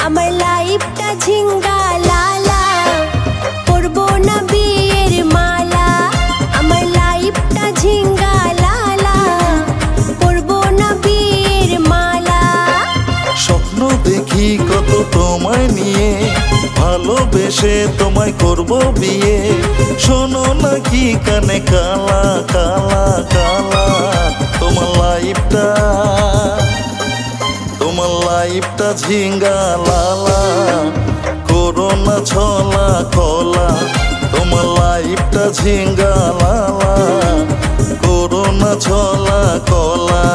আমার লাইফটা ঝিঙ্গা লালা, করবো না বিয়ের মালা। আমার লাইফটা ঝিঙ্গা লালা, করবো না বিয়ের মালা। স্বপ্ন দেখি কত তোমায় নিয়ে, ভালোবেসে তোমায় করব বিয়ে। শোনো নাকি কানে কালা কালা কালা, তোমার লাইফটা ঝিঙ্গা লালা, করো না ছলা কলা। তোমার লাইফটা ঝিঙ্গা লালা, করো না ছলা কলা।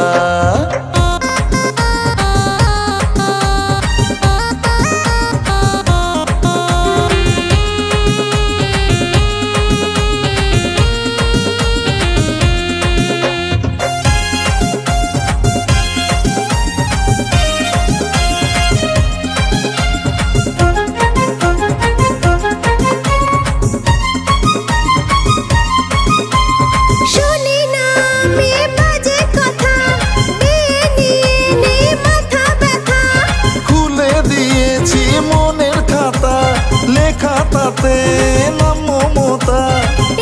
খাতাতে নাম মমতা,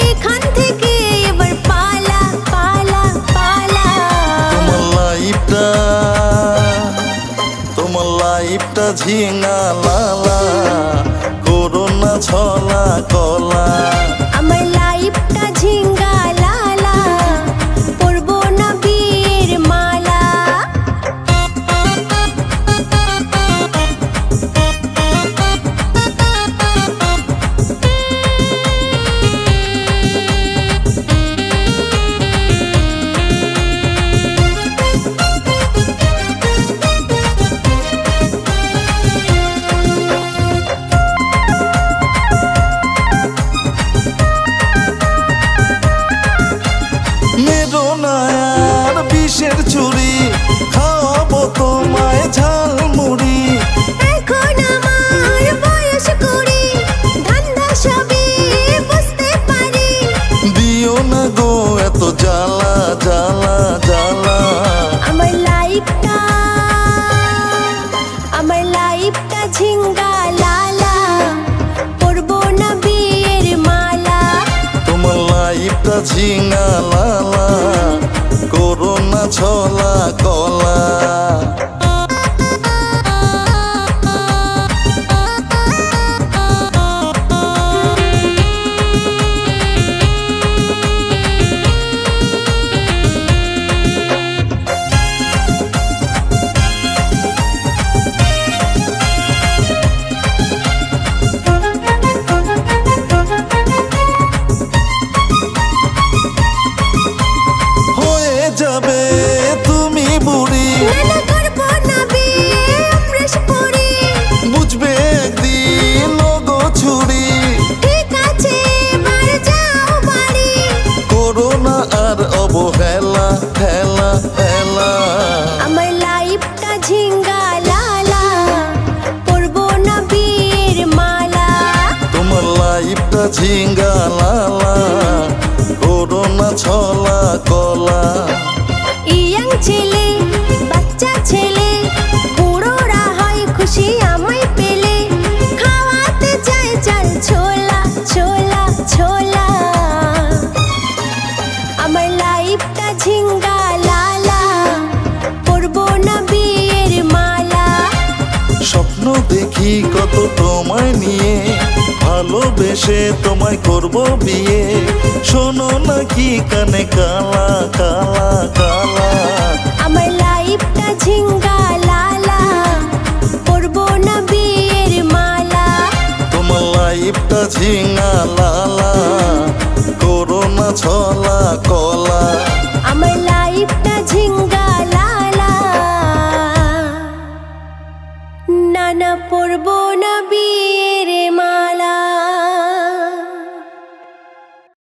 এখান থেকে এবার পালা পালা পালা। তোমার লাইফটা ঝিঙ্গা লালা, করো না ছলা কলা। আমার লাইফটা ঝিঙ্গা লালা, করবো না বিয়ের মালা। বিষের চুরি খাওয়াবো তোমায় ঝালমুড়ি। এখন আমার বয়স কুড়ি, ধান্দা সবই বুঝতে পারি। দিও না গো এত জ্বালা জ্বালা জ্বালা। আমার লাইফটা ঝিঙ্গা লালা, করবো না বিয়ের মালা। তোমার লাইফটা ঝিঙ্গা লালা, করো না ছলা কলা। যাবে তুমি বুড়ি, বুঝবে একদিন গো ছুরি। ঠিক আছে যাও বাড়ি, করো না আর অবহেলা হেলা হেলা। আমার লাইফটা ঝিঙ্গা লালা, করবো না বিয়ের মালা। তোমার লাইফটা ঝিঙ্গা লালা, করো না ছলা কলা। ইয়াং ছেলে বাচ্চা ছেলে, বুড়োরা হয় খুশি আমায় পেলে। খাওয়াতে চায় চাল ছোলা ছোলা ছোলা। আমার লাইফটা ঝিঙ্গা লালা, করবো না বিয়ের মালা। স্বপ্ন দেখি কত তোমায় নিয়ে, ভালোবেসে তোমায় করব বিয়ে। শোনো নাকি কানে কালা কালা কালা। আমার লাইফটা ঝিঙ্গা লালা, লাইফটা ঝিঙা লালা, করো না ছলা কলা। আমার লাইফটা ঝিঙ্গা লালা, না না পড়বো না বিয়ে।